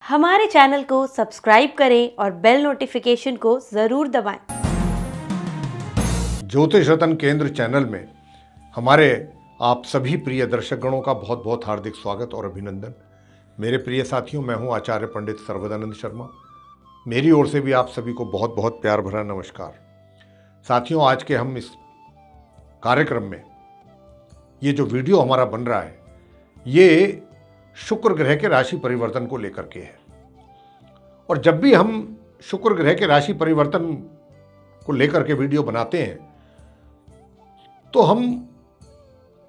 हमारे चैनल को सब्सक्राइब करें और बेल नोटिफिकेशन को ज़रूर दबाएं। ज्योतिष रत्न केंद्र चैनल में हमारे आप सभी प्रिय दर्शकगणों का बहुत बहुत हार्दिक स्वागत और अभिनंदन। मेरे प्रिय साथियों, मैं हूं आचार्य पंडित सर्वदानंद शर्मा। मेरी ओर से भी आप सभी को बहुत बहुत प्यार भरा नमस्कार। साथियों, आज के हम इस कार्यक्रम में ये जो वीडियो हमारा बन रहा है ये शुक्र ग्रह के राशि परिवर्तन को लेकर के है। और जब भी हम शुक्र ग्रह के राशि परिवर्तन को लेकर के वीडियो बनाते हैं तो हम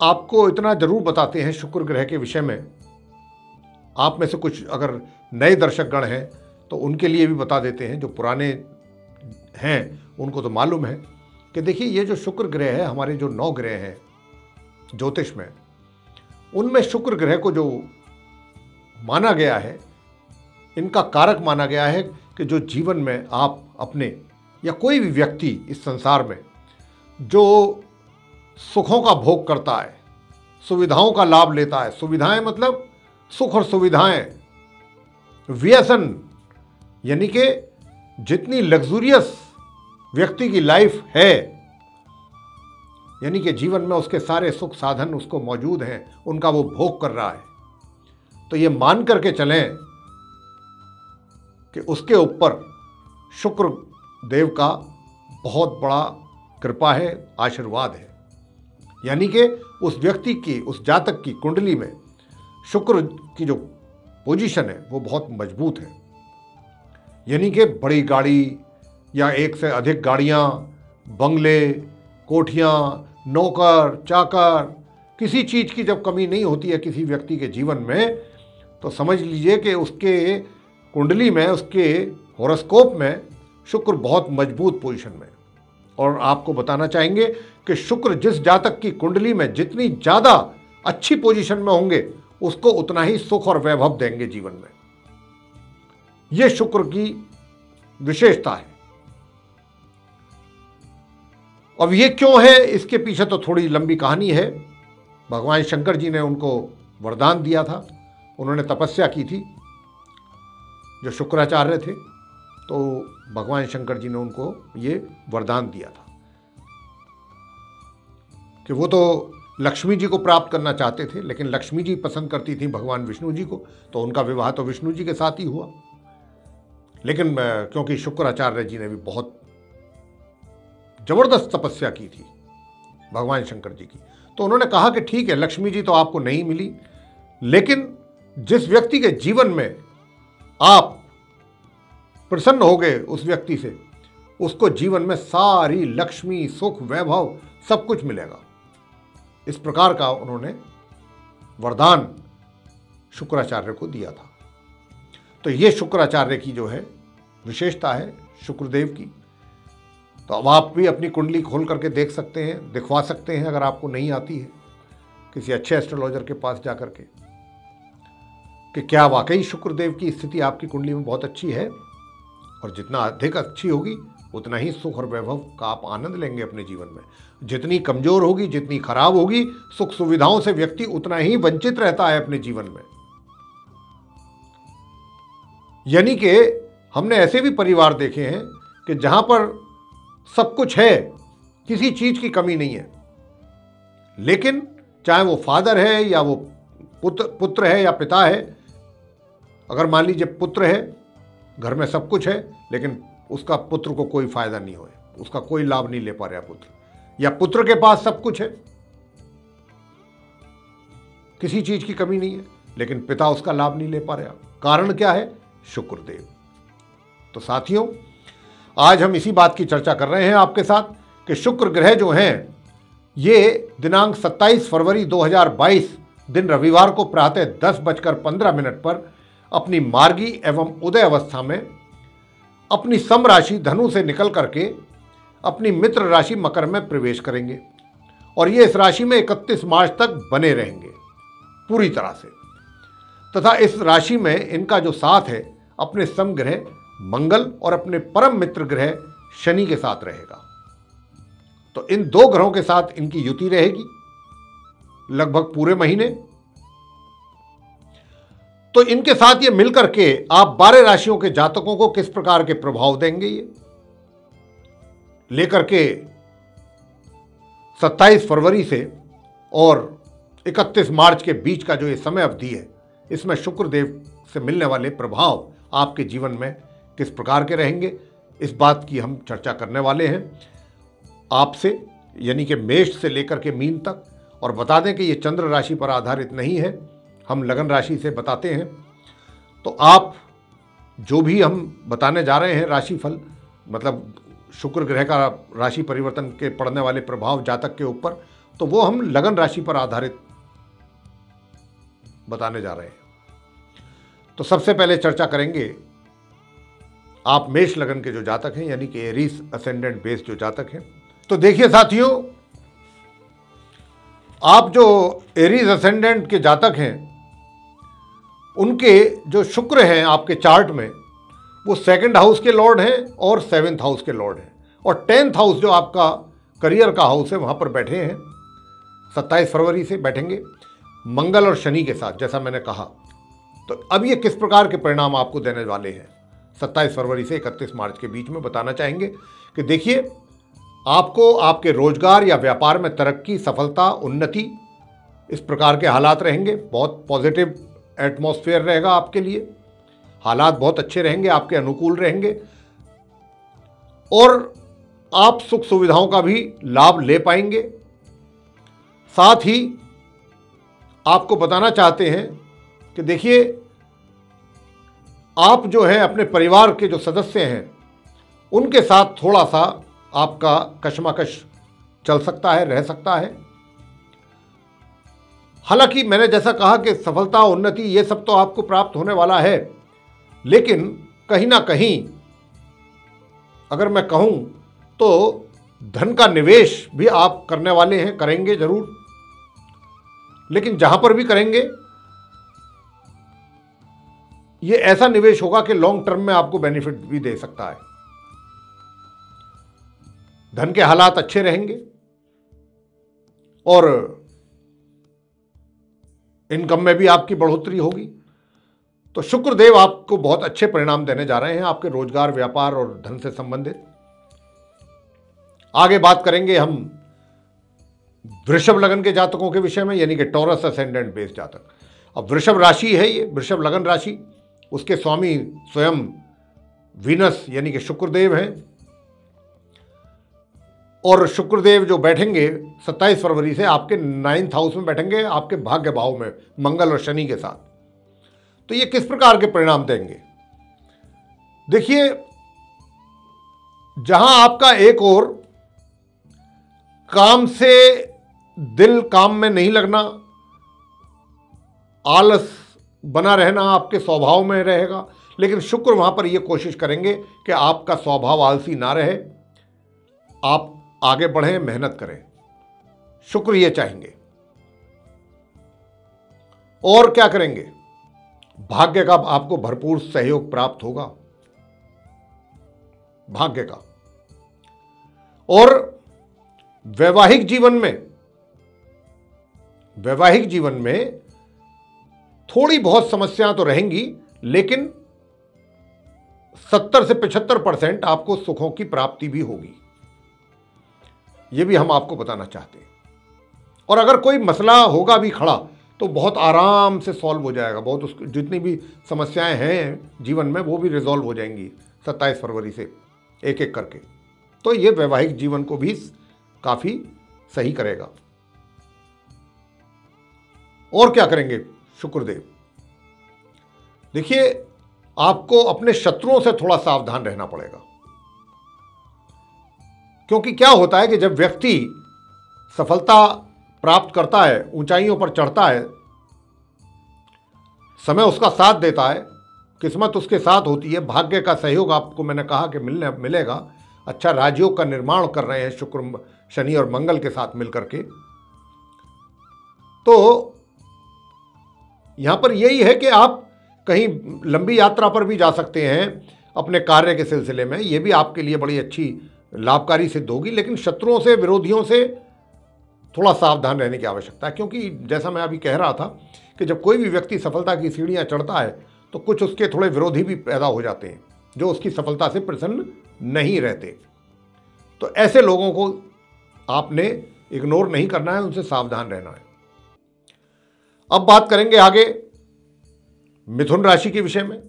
आपको इतना जरूर बताते हैं शुक्र ग्रह के विषय में। आप में से कुछ अगर नए दर्शकगण हैं तो उनके लिए भी बता देते हैं। जो पुराने हैं उनको तो मालूम है कि देखिए, ये जो शुक्र ग्रह है, हमारे जो 9 ग्रह हैं ज्योतिष में, उनमें शुक्र ग्रह को जो माना गया है, इनका कारक माना गया है कि जो जीवन में आप अपने या कोई भी व्यक्ति इस संसार में जो सुखों का भोग करता है, सुविधाओं का लाभ लेता है, सुविधाएं मतलब सुख और सुविधाएं, व्यसन यानी कि जितनी लग्जूरियस व्यक्ति की लाइफ है, यानी कि जीवन में उसके सारे सुख साधन उसको मौजूद हैं, उनका वो भोग कर रहा है, तो ये मान करके चलें कि उसके ऊपर शुक्र देव का बहुत बड़ा कृपा है, आशीर्वाद है। यानी कि उस व्यक्ति की, उस जातक की कुंडली में शुक्र की जो पोजीशन है वो बहुत मजबूत है। यानी कि बड़ी गाड़ी या एक से अधिक गाड़ियाँ, बंगले, कोठियाँ, नौकर चाकर, किसी चीज़ की जब कमी नहीं होती है किसी व्यक्ति के जीवन में, तो समझ लीजिए कि उसके कुंडली में, उसके हॉरोस्कोप में शुक्र बहुत मजबूत पोजीशन में। और आपको बताना चाहेंगे कि शुक्र जिस जातक की कुंडली में जितनी ज़्यादा अच्छी पोजीशन में होंगे उसको उतना ही सुख और वैभव देंगे जीवन में। यह शुक्र की विशेषता है। अब ये क्यों है, इसके पीछे तो थोड़ी लंबी कहानी है। भगवान शंकर जी ने उनको वरदान दिया था, उन्होंने तपस्या की थी, जो शुक्राचार्य थे, तो भगवान शंकर जी ने उनको ये वरदान दिया था कि वो तो लक्ष्मी जी को प्राप्त करना चाहते थे, लेकिन लक्ष्मी जी पसंद करती थी भगवान विष्णु जी को, तो उनका विवाह तो विष्णु जी के साथ ही हुआ। लेकिन क्योंकि शुक्राचार्य जी ने भी बहुत जबरदस्त तपस्या की थी भगवान शंकर जी की, तो उन्होंने कहा कि ठीक है, लक्ष्मी जी तो आपको नहीं मिली, लेकिन जिस व्यक्ति के जीवन में आप प्रसन्न हो गए उस व्यक्ति से, उसको जीवन में सारी लक्ष्मी, सुख, वैभव सब कुछ मिलेगा। इस प्रकार का उन्होंने वरदान शुक्राचार्य को दिया था। तो ये शुक्राचार्य की जो है विशेषता है शुक्रदेव की। तो अब आप भी अपनी कुंडली खोल करके देख सकते हैं, दिखवा सकते हैं, अगर आपको नहीं आती है किसी अच्छे एस्ट्रोलॉजर के पास जाकर के, कि क्या वाकई शुक्रदेव की स्थिति आपकी कुंडली में बहुत अच्छी है। और जितना अधिक अच्छी होगी उतना ही सुख और वैभव का आप आनंद लेंगे अपने जीवन में। जितनी कमजोर होगी, जितनी खराब होगी, सुख सुविधाओं से व्यक्ति उतना ही वंचित रहता है अपने जीवन में। यानी कि हमने ऐसे भी परिवार देखे हैं कि जहां पर सब कुछ है, किसी चीज की कमी नहीं है, लेकिन चाहे वो फादर है या वो पुत्र है या पिता है, अगर मान लीजिए पुत्र है, घर में सब कुछ है, लेकिन उसका पुत्र को कोई फायदा नहीं हो, उसका कोई लाभ नहीं ले पा रहा पुत्र, या पुत्र के पास सब कुछ है, किसी चीज की कमी नहीं है, लेकिन पिता उसका लाभ नहीं ले पा रहा। कारण क्या है? शुक्रदेव। तो साथियों, आज हम इसी बात की चर्चा कर रहे हैं आपके साथ कि शुक्र ग्रह जो हैं, ये दिनांक 27 फरवरी 2022 दिन रविवार को प्रातः 10:15 पर अपनी मार्गी एवं उदय अवस्था में अपनी सम राशि धनु से निकल करके अपनी मित्र राशि मकर में प्रवेश करेंगे और ये इस राशि में 31 मार्च तक बने रहेंगे पूरी तरह से। तथा इस राशि में इनका जो साथ है अपने सम ग्रह मंगल और अपने परम मित्र ग्रह शनि के साथ रहेगा। तो इन 2 ग्रहों के साथ इनकी युति रहेगी लगभग पूरे महीने। तो इनके साथ ये मिलकर के आप 12 राशियों के जातकों को किस प्रकार के प्रभाव देंगे, ये लेकर के 27 फरवरी से और 31 मार्च के बीच का जो ये समय अवधि है, इसमें शुक्रदेव से मिलने वाले प्रभाव आपके जीवन में किस प्रकार के रहेंगे, इस बात की हम चर्चा करने वाले हैं आपसे, यानी कि मेष से लेकर के मीन तक। और बता दें कि ये चंद्र राशि पर आधारित नहीं है, हम लगन राशि से बताते हैं। तो आप जो भी हम बताने जा रहे हैं राशिफल, मतलब शुक्र ग्रह का राशि परिवर्तन के पड़ने वाले प्रभाव जातक के ऊपर, तो वो हम लगन राशि पर आधारित बताने जा रहे हैं। तो सबसे पहले चर्चा करेंगे आप मेष लगन के जो जातक हैं, यानी कि एरीज असेंडेंट बेस जो जातक हैं। तो देखिए साथियों, आप जो एरीज असेंडेंट के जातक हैं, उनके जो शुक्र हैं आपके चार्ट में, वो 2nd हाउस के लॉर्ड हैं और 7th हाउस के लॉर्ड हैं, और 10th हाउस जो आपका करियर का हाउस है, वहां पर बैठे हैं। 27 फरवरी से बैठेंगे मंगल और शनि के साथ, जैसा मैंने कहा। तो अब ये किस प्रकार के परिणाम आपको देने वाले हैं 27 फरवरी से 31 मार्च के बीच में, बताना चाहेंगे कि देखिए, आपको आपके रोजगार या व्यापार में तरक्की, सफलता, उन्नति, इस प्रकार के हालात रहेंगे। बहुत पॉजिटिव एटमॉस्फेयर रहेगा आपके लिए, हालात बहुत अच्छे रहेंगे, आपके अनुकूल रहेंगे, और आप सुख सुविधाओं का भी लाभ ले पाएंगे। साथ ही आपको बताना चाहते हैं कि देखिए, आप जो है अपने परिवार के जो सदस्य हैं, उनके साथ थोड़ा सा आपका कशमकश चल सकता है, रह सकता है। हालांकि मैंने जैसा कहा कि सफलता, उन्नति, ये सब तो आपको प्राप्त होने वाला है, लेकिन कहीं ना कहीं अगर मैं कहूं तो धन का निवेश भी आप करने वाले हैं, करेंगे जरूर, लेकिन जहां पर भी करेंगे ये ऐसा निवेश होगा कि लॉन्ग टर्म में आपको बेनिफिट भी दे सकता है। धन के हालात अच्छे रहेंगे और इनकम में भी आपकी बढ़ोतरी होगी। तो शुक्रदेव आपको बहुत अच्छे परिणाम देने जा रहे हैं आपके रोजगार, व्यापार और धन से संबंधित। आगे बात करेंगे हम वृषभ लगन के जातकों के विषय में, यानी कि टॉरस असेंडेंट बेस जातक। अब वृषभ राशि है ये, वृषभ लगन राशि, उसके स्वामी स्वयं वीनस यानी कि शुक्रदेव हैं, और शुक्रदेव जो बैठेंगे 27 फरवरी से आपके 9th हाउस में बैठेंगे, आपके भाग्य भाव में मंगल और शनि के साथ। तो ये किस प्रकार के परिणाम देंगे? देखिए, जहां आपका एक ओर काम से दिल काम में नहीं लगना, आलस बना रहना आपके स्वभाव में रहेगा, लेकिन शुक्र वहां पर यह कोशिश करेंगे कि आपका स्वभाव आलसी ना रहे, आप आगे बढ़ें, मेहनत करें। शुक्र ये चाहेंगे। और क्या करेंगे? भाग्य का आपको भरपूर सहयोग प्राप्त होगा, भाग्य का। और वैवाहिक जीवन में थोड़ी बहुत समस्याएं तो रहेंगी, लेकिन 70 से 75% आपको सुखों की प्राप्ति भी होगी, यह भी हम आपको बताना चाहते हैं। और अगर कोई मसला होगा भी खड़ा तो बहुत आराम से सॉल्व हो जाएगा, बहुत उसकी जितनी भी समस्याएं हैं जीवन में वो भी रिजॉल्व हो जाएंगी 27 फरवरी से एक एक करके। तो ये वैवाहिक जीवन को भी काफी सही करेगा। और क्या करेंगे शुक्रदेव? देखिए, आपको अपने शत्रुओं से थोड़ा सावधान रहना पड़ेगा, क्योंकि क्या होता है कि जब व्यक्ति सफलता प्राप्त करता है, ऊंचाइयों पर चढ़ता है, समय उसका साथ देता है, किस्मत उसके साथ होती है, भाग्य का सहयोग आपको मैंने कहा कि मिलेगा। अच्छा राजयोग का निर्माण कर रहे हैं शुक्र, शनि और मंगल के साथ मिलकर के। तो यहां पर यही है कि आप कहीं लंबी यात्रा पर भी जा सकते हैं अपने कार्य के सिलसिले में, यह भी आपके लिए बड़ी अच्छी लाभकारी सिद्ध होगी। लेकिन शत्रुओं से, विरोधियों से थोड़ा सावधान रहने की आवश्यकता है, क्योंकि जैसा मैं अभी कह रहा था कि जब कोई भी व्यक्ति सफलता की सीढ़ियां चढ़ता है तो कुछ उसके थोड़े विरोधी भी पैदा हो जाते हैं जो उसकी सफलता से प्रसन्न नहीं रहते। तो ऐसे लोगों को आपने इग्नोर नहीं करना है, उनसे सावधान रहना है। अब बात करेंगे आगे मिथुन राशि के विषय में,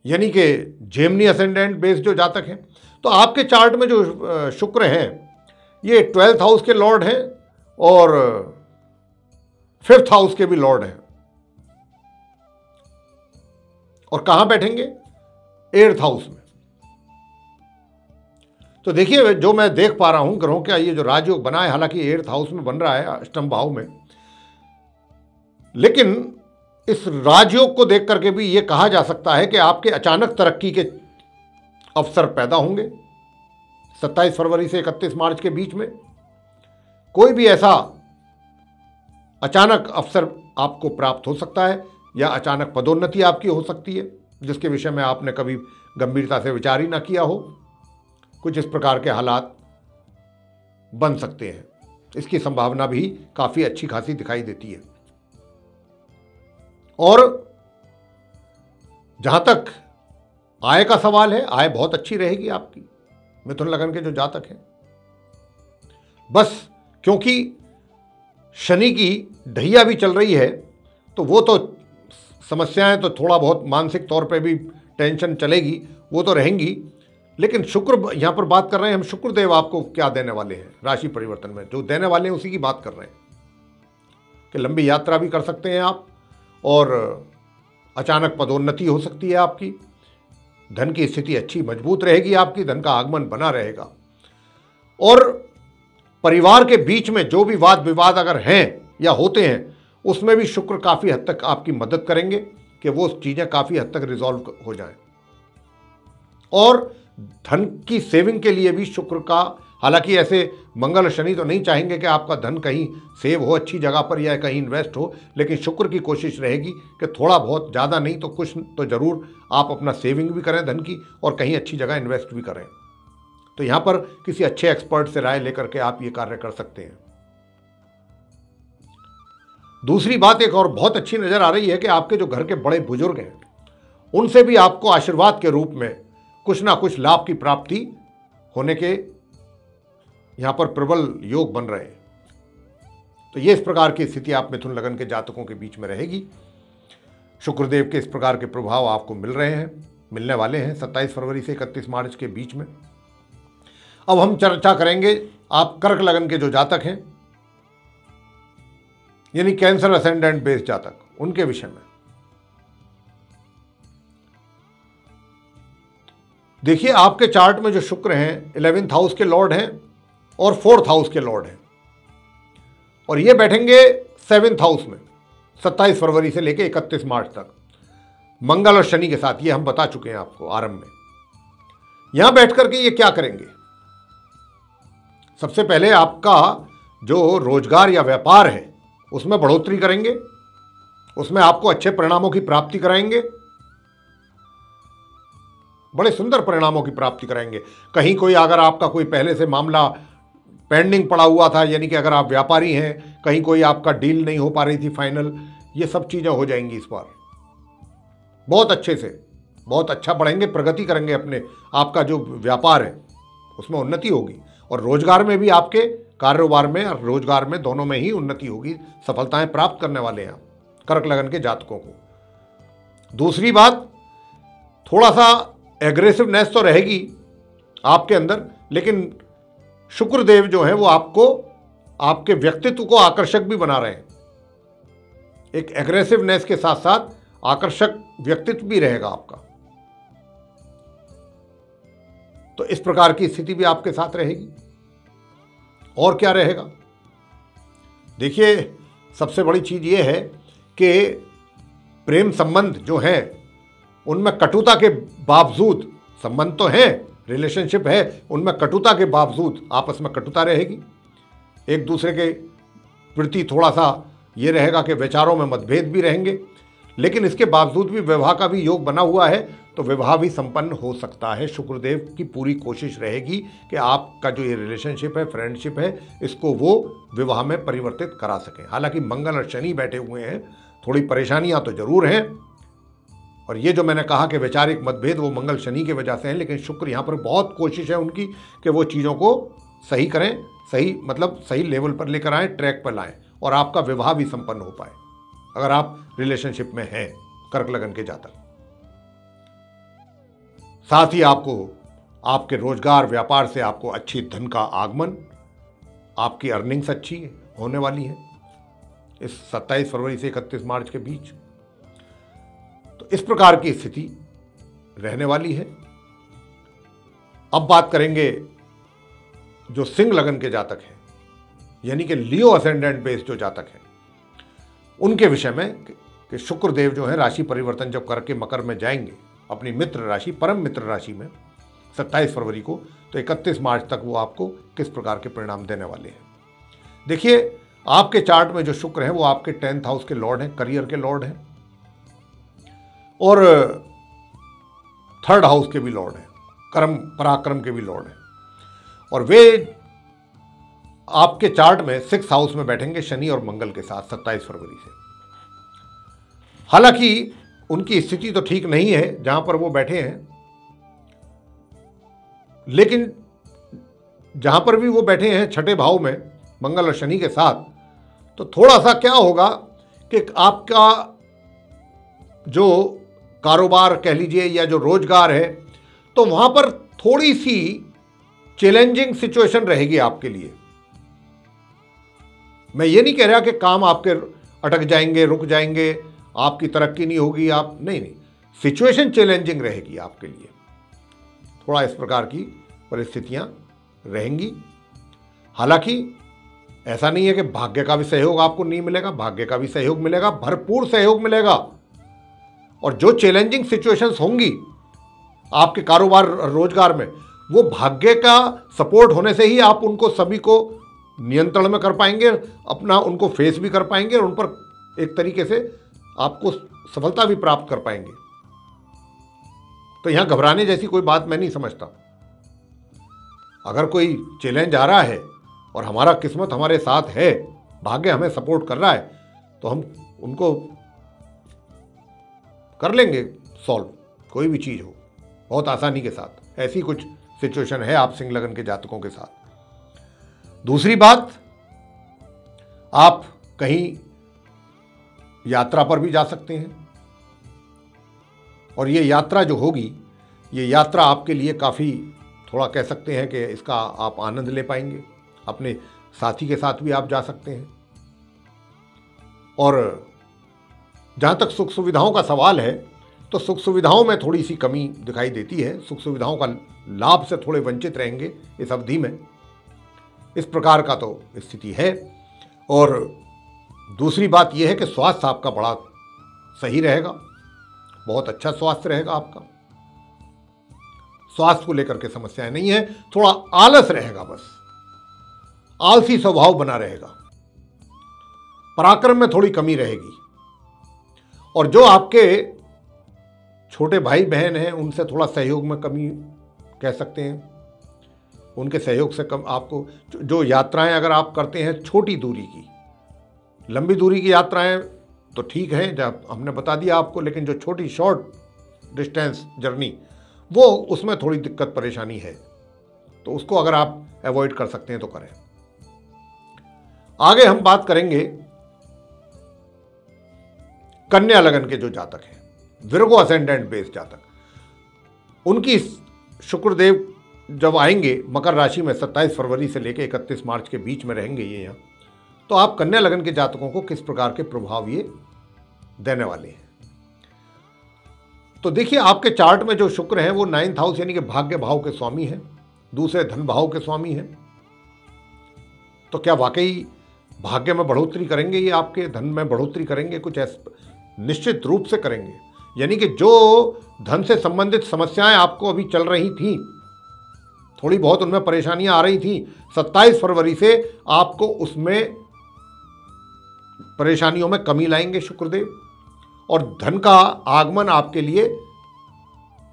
यानी कि जेमिनी असेंडेंट बेस जो जातक हैं। तो आपके चार्ट में जो शुक्र हैं ये 12th हाउस के लॉर्ड हैं और 5th हाउस के भी लॉर्ड हैं, और कहां बैठेंगे? 8th हाउस में। तो देखिए, जो मैं देख पा रहा हूं ग्रहों का ये जो राजयोग बना है, हालांकि 8th हाउस में बन रहा है अष्टम भाव में, लेकिन इस राजयोग को देख करके भी ये कहा जा सकता है कि आपके अचानक तरक्की के अवसर पैदा होंगे 27 फरवरी से 31 मार्च के बीच में। कोई भी ऐसा अचानक अवसर आपको प्राप्त हो सकता है या अचानक पदोन्नति आपकी हो सकती है जिसके विषय में आपने कभी गंभीरता से विचार ही ना किया हो। कुछ इस प्रकार के हालात बन सकते हैं, इसकी संभावना भी काफी अच्छी खासी दिखाई देती है। और जहां तक आय का सवाल है, आय बहुत अच्छी रहेगी आपकी मिथुन लगन के जो जातक हैं। बस क्योंकि शनि की ढैया भी चल रही है तो वो तो समस्याएं तो थोड़ा बहुत मानसिक तौर पे भी टेंशन चलेगी, वो तो रहेंगी। लेकिन शुक्र, यहां पर बात कर रहे हैं हम, शुक्रदेव आपको क्या देने वाले हैं राशि परिवर्तन में, जो देने वाले हैं उसी की बात कर रहे हैं कि लंबी यात्रा भी कर सकते हैं आप और अचानक पदोन्नति हो सकती है आपकी, धन की स्थिति अच्छी मजबूत रहेगी आपकी, धन का आगमन बना रहेगा। और परिवार के बीच में जो भी वाद विवाद अगर हैं या होते हैं उसमें भी शुक्र काफ़ी हद तक आपकी मदद करेंगे कि वो चीज़ें काफ़ी हद तक रिजॉल्व हो जाएं। और धन की सेविंग के लिए भी शुक्र का, हालांकि ऐसे मंगल शनि तो नहीं चाहेंगे कि आपका धन कहीं सेव हो अच्छी जगह पर या कहीं इन्वेस्ट हो, लेकिन शुक्र की कोशिश रहेगी कि थोड़ा बहुत, ज़्यादा नहीं तो कुछ तो ज़रूर आप अपना सेविंग भी करें धन की और कहीं अच्छी जगह इन्वेस्ट भी करें। तो यहाँ पर किसी अच्छे एक्सपर्ट से राय लेकर के आप ये कार्य कर सकते हैं। दूसरी बात एक और बहुत अच्छी नज़र आ रही है कि आपके जो घर के बड़े बुजुर्ग हैं उनसे भी आपको आशीर्वाद के रूप में कुछ ना कुछ लाभ की प्राप्ति होने के यहां पर प्रबल योग बन रहे हैं। तो ये इस प्रकार की स्थिति आप मिथुन लगन के जातकों के बीच में रहेगी। शुक्रदेव के इस प्रकार के प्रभाव आपको मिल रहे हैं, मिलने वाले हैं 27 फरवरी से 31 मार्च के बीच में। अब हम चर्चा करेंगे आप कर्क लगन के जो जातक हैं, यानी कैंसर असेंडेंट बेस जातक, उनके विषय में। देखिए, आपके चार्ट में जो शुक्र हैं 11th हाउस के लॉर्ड हैं और 4th हाउस के लॉर्ड हैं, और ये बैठेंगे 7th हाउस में 27 फरवरी से लेकर 31 मार्च तक, मंगल और शनि के साथ। ये हम बता चुके हैं आपको आरंभ में। यहां बैठ करके ये क्या करेंगे? सबसे पहले आपका जो रोजगार या व्यापार है उसमें बढ़ोतरी करेंगे, उसमें आपको अच्छे परिणामों की प्राप्ति कराएंगे, बड़े सुंदर परिणामों की प्राप्ति कराएंगे। कहीं कोई अगर आपका कोई पहले से मामला पेंडिंग पड़ा हुआ था, यानी कि अगर आप व्यापारी हैं, कहीं कोई आपका डील नहीं हो पा रही थी फाइनल, ये सब चीज़ें हो जाएंगी इस बार बहुत अच्छे से, बहुत अच्छा बढ़ेंगे, प्रगति करेंगे अपने, आपका जो व्यापार है उसमें उन्नति होगी। और रोजगार में भी, आपके कारोबार में और रोजगार में दोनों में ही उन्नति होगी, सफलताएं प्राप्त करने वाले हैं कर्क लगन के जातकों को। दूसरी बात, थोड़ा सा एग्रेसिवनेस तो रहेगी आपके अंदर, लेकिन शुक्रदेव जो है वो आपको, आपके व्यक्तित्व को आकर्षक भी बना रहे हैं। एक एग्रेसिवनेस के साथ साथ आकर्षक व्यक्तित्व भी रहेगा आपका। तो इस प्रकार की स्थिति भी आपके साथ रहेगी। और क्या रहेगा? देखिए, सबसे बड़ी चीज ये है कि प्रेम संबंध जो हैं उनमें कटुता के बावजूद, संबंध तो है, रिलेशनशिप है, उनमें कटुता के बावजूद आपस में कटुता रहेगी। एक दूसरे के प्रति थोड़ा सा ये रहेगा कि विचारों में मतभेद भी रहेंगे, लेकिन इसके बावजूद भी विवाह का भी योग बना हुआ है। तो विवाह भी संपन्न हो सकता है। शुक्रदेव की पूरी कोशिश रहेगी कि आपका जो ये रिलेशनशिप है, फ्रेंडशिप है, इसको वो विवाह में परिवर्तित करा सकें। हालांकि मंगल और शनि बैठे हुए हैं, थोड़ी परेशानियां तो जरूर हैं, और ये जो मैंने कहा कि वैचारिक मतभेद वो मंगल शनि की वजह से हैं, लेकिन शुक्र यहाँ पर बहुत कोशिश है उनकी कि वो चीज़ों को सही करें, सही मतलब सही लेवल पर लेकर आएँ, ट्रैक पर लाएं, और आपका विवाह भी संपन्न हो पाए अगर आप रिलेशनशिप में हैं कर्क लगन के जातक। साथ ही आपको आपके रोजगार व्यापार से आपको अच्छी धन का आगमन, आपकी अर्निंग्स अच्छी होने वाली है इस 27 फरवरी से 31 मार्च के बीच। तो इस प्रकार की स्थिति रहने वाली है। अब बात करेंगे जो सिंह लगन के जातक हैं, यानी कि लियो असेंडेंट बेस्ड जो जातक हैं, उनके विषय में कि शुक्रदेव जो है राशि परिवर्तन जब करके मकर में जाएंगे अपनी मित्र राशि, परम मित्र राशि में 27 फरवरी को, तो 31 मार्च तक वो आपको किस प्रकार के परिणाम देने वाले हैं। देखिए, आपके चार्ट में जो शुक्र है वो आपके 10th हाउस के लॉर्ड हैं, करियर के लॉर्ड हैं, और 3rd हाउस के भी लॉर्ड हैं, कर्म पराक्रम के भी लॉर्ड हैं, और वे आपके चार्ट में 6th हाउस में बैठेंगे शनि और मंगल के साथ 27 फरवरी से। हालांकि उनकी स्थिति तो ठीक नहीं है जहां पर वो बैठे हैं, लेकिन जहां पर भी वो बैठे हैं 6ठे भाव में मंगल और शनि के साथ, तो थोड़ा सा क्या होगा कि आपका जो कारोबार कह लीजिए या जो रोजगार है, तो वहां पर थोड़ी सी चैलेंजिंग सिचुएशन रहेगी आपके लिए। मैं ये नहीं कह रहा कि काम आपके अटक जाएंगे, रुक जाएंगे, आपकी तरक्की नहीं होगी, आप नहीं, सिचुएशन चैलेंजिंग रहेगी आपके लिए। थोड़ा इस प्रकार की परिस्थितियां रहेंगी। हालांकि ऐसा नहीं है कि भाग्य का भी सहयोग आपको नहीं मिलेगा, भाग्य का भी सहयोग मिलेगा, भरपूर सहयोग मिलेगा। और जो चैलेंजिंग सिचुएशंस होंगी आपके कारोबार रोजगार में, वो भाग्य का सपोर्ट होने से ही आप उनको सभी को नियंत्रण में कर पाएंगे, अपना उनको फेस भी कर पाएंगे, और उन पर एक तरीके से आपको सफलता भी प्राप्त कर पाएंगे। तो यहां घबराने जैसी कोई बात मैं नहीं समझता। अगर कोई चैलेंज आ रहा है और हमारा किस्मत हमारे साथ है, भाग्य हमें सपोर्ट कर रहा है, तो हम उनको कर लेंगे सॉल्व, कोई भी चीज़ हो बहुत आसानी के साथ। ऐसी कुछ सिचुएशन है आप सिंह लगन के जातकों के साथ। दूसरी बात, आप कहीं यात्रा पर भी जा सकते हैं, और ये यात्रा जो होगी, ये यात्रा आपके लिए काफ़ी, थोड़ा कह सकते हैं कि इसका आप आनंद ले पाएंगे। अपने साथी के साथ भी आप जा सकते हैं। और जहाँ तक सुख सुविधाओं का सवाल है, तो सुख सुविधाओं में थोड़ी सी कमी दिखाई देती है। सुख सुविधाओं का लाभ से थोड़े वंचित रहेंगे इस अवधि में, इस प्रकार का तो स्थिति है। और दूसरी बात यह है कि स्वास्थ्य आपका बड़ा सही रहेगा, बहुत अच्छा स्वास्थ्य रहेगा आपका। स्वास्थ्य को लेकर के समस्याएं नहीं है, थोड़ा आलस रहेगा, बस आलसी स्वभाव बना रहेगा, पराक्रम में थोड़ी कमी रहेगी। और जो आपके छोटे भाई बहन हैं, उनसे थोड़ा सहयोग में कमी कह सकते हैं, उनके सहयोग से कम आपको। जो यात्राएं अगर आप करते हैं छोटी दूरी की, लंबी दूरी की यात्राएं तो ठीक है, जब हमने बता दिया आपको, लेकिन जो छोटी शॉर्ट डिस्टेंस जर्नी, वो उसमें थोड़ी दिक्कत परेशानी है, तो उसको अगर आप अवॉइड कर सकते हैं तो करें। आगे हम बात करेंगे कन्या लगन के जो जातक हैं, विर्गो असेंडेंट बेस्ड जातक, उनकी शुक्रदेव जब आएंगे मकर राशि में 27 फरवरी से लेकर 31 मार्च के बीच में रहेंगे ये यहाँ, तो आप कन्या लगन के जातकों को किस प्रकार के प्रभाव ये देने वाले हैं। तो देखिए, आपके चार्ट में जो शुक्र है वो 9th हाउस यानी कि भाग्य भाव के स्वामी हैं, दूसरे धन भाव के स्वामी हैं। तो क्या वाकई भाग्य में बढ़ोतरी करेंगे ये, आपके धन में बढ़ोतरी करेंगे? कुछ निश्चित रूप से करेंगे। यानी कि जो धन से संबंधित समस्याएं आपको अभी चल रही थी, थोड़ी बहुत उनमें परेशानियां आ रही थी, 27 फरवरी से आपको उसमें परेशानियों में कमी लाएंगे शुक्रदेव, और धन का आगमन आपके लिए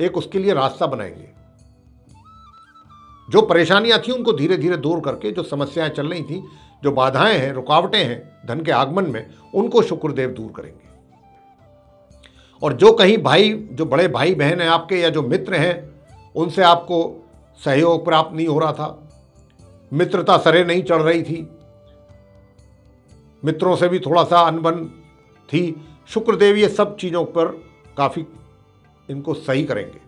एक उसके लिए रास्ता बनाएंगे। जो परेशानियां थी उनको धीरे धीरे दूर करके, जो समस्याएं चल रही थी, जो बाधाएं हैं, रुकावटें हैं धन के आगमन में, उनको शुक्रदेव दूर करेंगे। और जो कहीं भाई, जो बड़े भाई बहन हैं आपके या जो मित्र हैं, उनसे आपको सहयोग प्राप्त नहीं हो रहा था, मित्रता सरे नहीं चढ़ रही थी, मित्रों से भी थोड़ा सा अनबन थी, शुक्रदेव ये सब चीज़ों पर काफ़ी इनको सही करेंगे।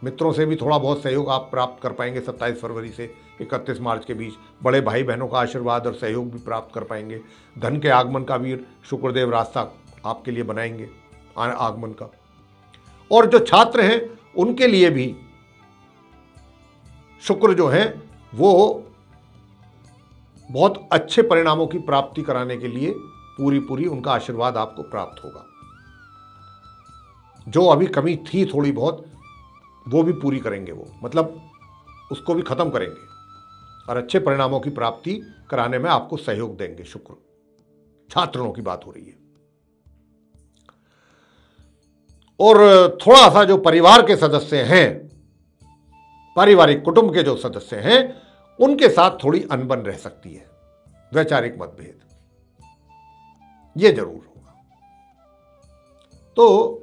मित्रों से भी थोड़ा बहुत सहयोग आप प्राप्त कर पाएंगे। 27 फरवरी से 31 मार्च के बीच बड़े भाई बहनों का आशीर्वाद और सहयोग भी प्राप्त कर पाएंगे। धन के आगमन का भी शुक्रदेव रास्ता आपके लिए बनाएंगे, आगमन का। और जो छात्र हैं उनके लिए भी शुक्र जो है वो बहुत अच्छे परिणामों की प्राप्ति कराने के लिए पूरी उनका आशीर्वाद आपको प्राप्त होगा। जो अभी कमी थी थोड़ी बहुत, वो भी पूरी करेंगे, वो मतलब उसको भी खत्म करेंगे और अच्छे परिणामों की प्राप्ति कराने में आपको सहयोग देंगे शुक्र। छात्रों की बात हो रही है। और थोड़ा सा जो परिवार के सदस्य हैं, पारिवारिक कुटुंब के जो सदस्य हैं, उनके साथ थोड़ी अनबन रह सकती है, वैचारिक मतभेद, ये जरूर होगा। तो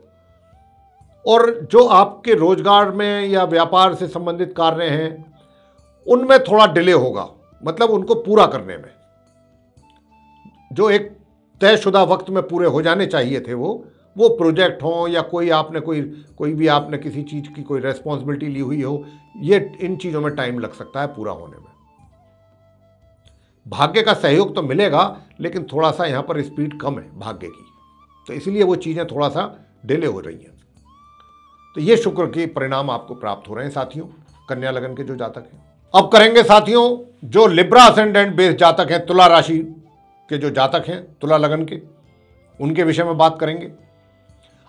और जो आपके रोजगार में या व्यापार से संबंधित कार्य हैं, उनमें थोड़ा डिले होगा, मतलब उनको पूरा करने में जो एक तयशुदा वक्त में पूरे हो जाने चाहिए थे, वो प्रोजेक्ट हो या कोई आपने कोई भी आपने किसी चीज़ की कोई रेस्पॉन्सिबिलिटी ली हुई हो, ये इन चीज़ों में टाइम लग सकता है पूरा होने में। भाग्य का सहयोग तो मिलेगा, लेकिन थोड़ा सा यहाँ पर स्पीड कम है भाग्य की, तो इसलिए वो चीज़ें थोड़ा सा डिले हो रही हैं। तो ये शुक्र के परिणाम आपको प्राप्त हो रहे हैं साथियों, कन्या लगन के जो जातक हैं। अब करेंगे साथियों जो लिब्रा असेंडेंट बेस्ड जातक हैं, तुला राशि के जो जातक हैं, तुला लगन के, उनके विषय में बात करेंगे।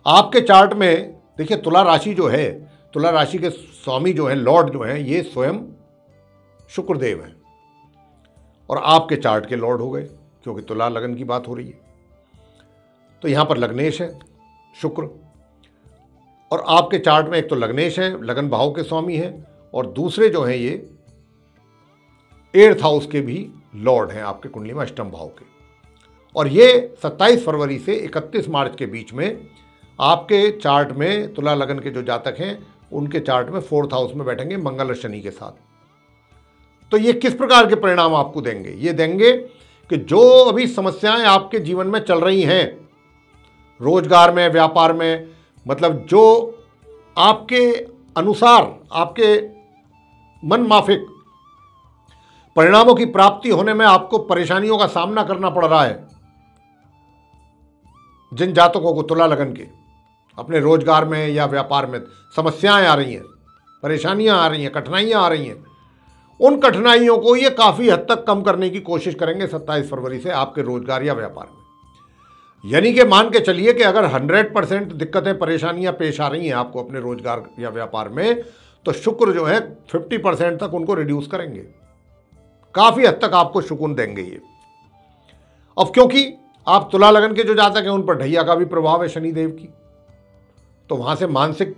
आपके चार्ट में देखिए, तुला राशि जो है, तुला राशि के स्वामी जो है, लॉर्ड जो है, ये स्वयं शुक्रदेव हैं और आपके चार्ट के लॉर्ड हो गए, क्योंकि तुला लगन की बात हो रही है। तो यहां पर लग्नेश है शुक्र, और आपके चार्ट में एक तो लग्नेश है, लगन भाव के स्वामी हैं, और दूसरे जो हैं ये 8th हाउस के भी लॉर्ड हैं आपके कुंडली में, अष्टम भाव के। और ये 27 फरवरी से 31 मार्च के बीच में आपके चार्ट में तुला लगन के जो जातक हैं, उनके चार्ट में 4th हाउस में बैठेंगे मंगल और शनि के साथ। तो ये किस प्रकार के परिणाम आपको देंगे? ये देंगे कि जो अभी समस्याएं आपके जीवन में चल रही हैं, रोजगार में, व्यापार में, मतलब जो आपके अनुसार, आपके मन माफिक परिणामों की प्राप्ति होने में आपको परेशानियों का सामना करना पड़ रहा है, जिन जातकों को तुला लगन के अपने रोजगार में या व्यापार में समस्याएं आ रही हैं, परेशानियां आ रही हैं, कठिनाइयां आ रही हैं, उन कठिनाइयों को ये काफ़ी हद तक कम करने की कोशिश करेंगे 27 फरवरी से आपके रोजगार या व्यापार में। यानी कि मान के चलिए कि अगर 100% दिक्कतें, परेशानियां पेश आ रही हैं आपको अपने रोजगार या व्यापार में, तो शुक्र जो है 50% तक उनको रिड्यूस करेंगे, काफ़ी हद तक आपको सुकून देंगे ये। अब क्योंकि आप तुला लगन के जो जातक हैं, उन पर ढैया का भी प्रभाव है शनिदेव की, तो वहाँ से मानसिक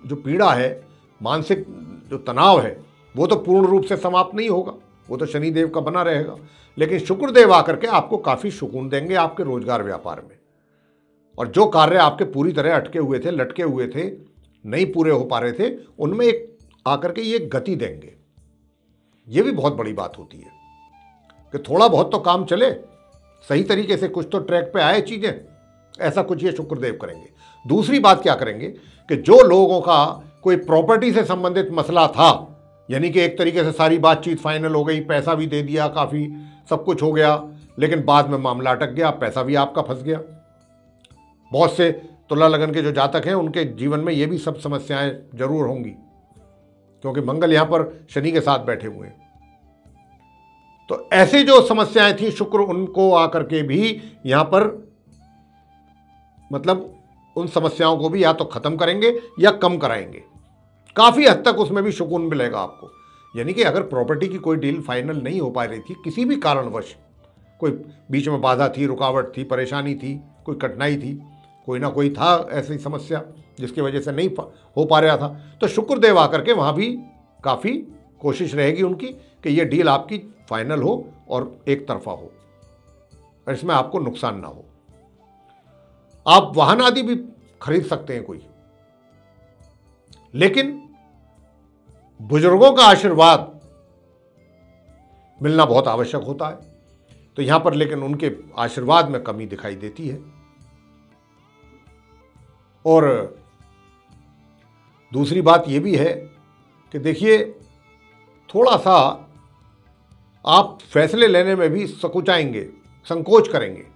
जो पीड़ा है, मानसिक जो तनाव है, वो तो पूर्ण रूप से समाप्त नहीं होगा, वो तो शनिदेव का बना रहेगा, लेकिन शुक्रदेव आकर के आपको काफ़ी सुकून देंगे आपके रोजगार व्यापार में। और जो कार्य आपके पूरी तरह अटके हुए थे, लटके हुए थे, नहीं पूरे हो पा रहे थे, उनमें एक आकर के ये गति देंगे। ये भी बहुत बड़ी बात होती है कि थोड़ा बहुत तो काम चले, सही तरीके से कुछ तो ट्रैक पे आए चीज़ें, ऐसा कुछ ये शुक्रदेव करेंगे। दूसरी बात क्या करेंगे कि जो लोगों का कोई प्रॉपर्टी से संबंधित मसला था, यानी कि एक तरीके से सारी बातचीत फाइनल हो गई, पैसा भी दे दिया, काफ़ी सब कुछ हो गया, लेकिन बाद में मामला अटक गया, पैसा भी आपका फंस गया। बहुत से तुला लगन के जो जातक हैं, उनके जीवन में ये भी सब समस्याएं जरूर होंगी, क्योंकि मंगल यहाँ पर शनि के साथ बैठे हुए हैं। तो ऐसी जो समस्याएं थी, शुक्र उनको आकर के भी यहाँ पर मतलब उन समस्याओं को भी या तो खत्म करेंगे या कम कराएंगे, काफ़ी हद तक उसमें भी सुकून मिलेगा आपको। यानी कि अगर प्रॉपर्टी की कोई डील फाइनल नहीं हो पा रही थी, किसी भी कारणवश कोई बीच में बाधा थी, रुकावट थी, परेशानी थी, कोई कठिनाई थी, कोई ना कोई था ऐसी समस्या जिसकी वजह से नहीं हो पा रहा था, तो शुक्रदेव आकर के वहाँ भी काफ़ी कोशिश रहेगी उनकी कि ये डील आपकी फाइनल हो और एक तरफा हो और इसमें आपको नुकसान ना हो। आप वाहन आदि भी खरीद सकते हैं कोई, लेकिन बुजुर्गों का आशीर्वाद मिलना बहुत आवश्यक होता है। तो यहां पर लेकिन उनके आशीर्वाद में कमी दिखाई देती है। और दूसरी बात यह भी है कि देखिए, थोड़ा सा आप फैसले लेने में भी सकुचाएंगे, संकोच करेंगे,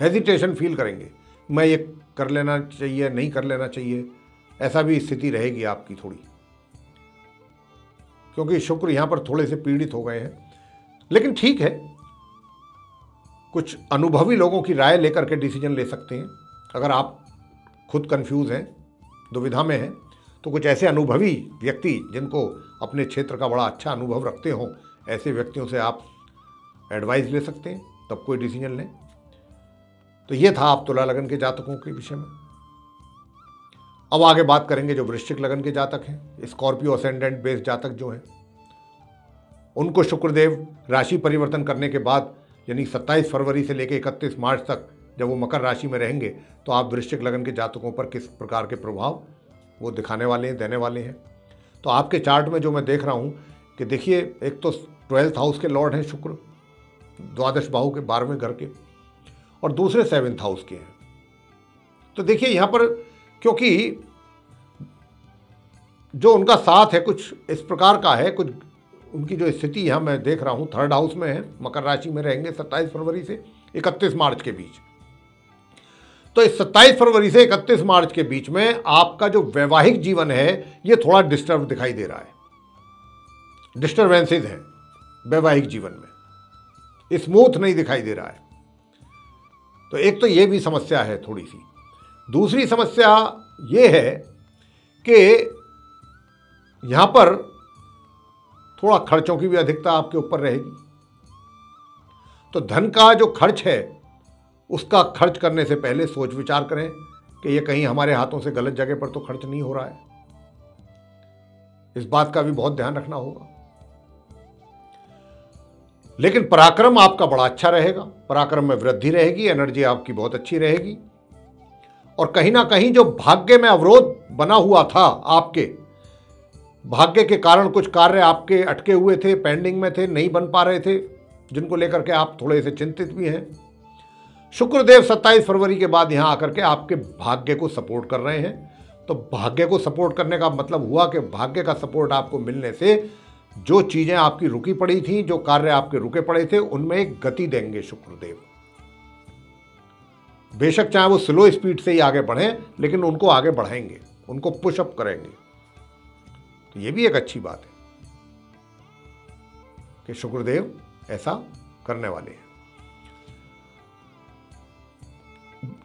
हेजिटेशन फील करेंगे, मैं ये कर लेना चाहिए, नहीं कर लेना चाहिए, ऐसा भी स्थिति रहेगी आपकी थोड़ी, क्योंकि शुक्र यहां पर थोड़े से पीड़ित हो गए हैं। लेकिन ठीक है, कुछ अनुभवी लोगों की राय लेकर के डिसीजन ले सकते हैं। अगर आप खुद कंफ्यूज हैं, दुविधा में हैं, तो कुछ ऐसे अनुभवी व्यक्ति जिनको अपने क्षेत्र का बड़ा अच्छा अनुभव रखते हों, ऐसे व्यक्तियों से आप एडवाइस ले सकते हैं, तब कोई डिसीजन लें। तो ये था आप तुला लगन के जातकों के विषय में। अब आगे बात करेंगे जो वृश्चिक लगन के जातक हैं, स्कॉर्पियो असेंडेंट बेस्ड जातक जो हैं, उनको शुक्रदेव राशि परिवर्तन करने के बाद यानी 27 फरवरी से लेकर 31 मार्च तक जब वो मकर राशि में रहेंगे, तो आप वृश्चिक लगन के जातकों पर किस प्रकार के प्रभाव वो दिखाने वाले हैं, देने वाले हैं। तो आपके चार्ट में जो मैं देख रहा हूँ कि देखिए, एक तो 12th हाउस के लॉर्ड हैं शुक्र, द्वादश भाव के 12वें घर के, और दूसरे 7th हाउस के हैं। तो देखिए यहाँ पर क्योंकि जो उनका साथ है कुछ इस प्रकार का है, कुछ उनकी जो स्थिति यहाँ मैं देख रहा हूँ 3rd हाउस में है, मकर राशि में रहेंगे 27 फरवरी से 31 मार्च के बीच। तो इस 27 फरवरी से 31 मार्च के बीच में आपका जो वैवाहिक जीवन है ये थोड़ा डिस्टर्ब दिखाई दे रहा है, डिस्टर्बेंसेज हैं वैवाहिक जीवन में, स्मूथ नहीं दिखाई दे रहा है। तो एक तो ये भी समस्या है थोड़ी सी। दूसरी समस्या ये है कि यहां पर थोड़ा खर्चों की भी अधिकता आपके ऊपर रहेगी। तो धन का जो खर्च है उसका खर्च करने से पहले सोच विचार करें कि ये कहीं हमारे हाथों से गलत जगह पर तो खर्च नहीं हो रहा है। इस बात का भी बहुत ध्यान रखना होगा। लेकिन पराक्रम आपका बड़ा अच्छा रहेगा, पराक्रम में वृद्धि रहेगी, एनर्जी आपकी बहुत अच्छी रहेगी। और कहीं ना कहीं जो भाग्य में अवरोध बना हुआ था, आपके भाग्य के कारण कुछ कार्य आपके अटके हुए थे, पेंडिंग में थे, नहीं बन पा रहे थे, जिनको लेकर के आप थोड़े से चिंतित भी हैं, शुक्रदेव 27 फरवरी के बाद यहां आकर के आपके भाग्य को सपोर्ट कर रहे हैं। तो भाग्य को सपोर्ट करने का मतलब हुआ कि भाग्य का सपोर्ट आपको मिलने से जो चीजें आपकी रुकी पड़ी थी, जो कार्य आपके रुके पड़े थे, उनमें एक गति देंगे शुक्रदेव। बेशक चाहे वो स्लो स्पीड से ही आगे बढ़ें, लेकिन उनको आगे बढ़ाएंगे, उनको पुशअप करेंगे। तो ये भी एक अच्छी बात है कि शुक्रदेव ऐसा करने वाले हैं।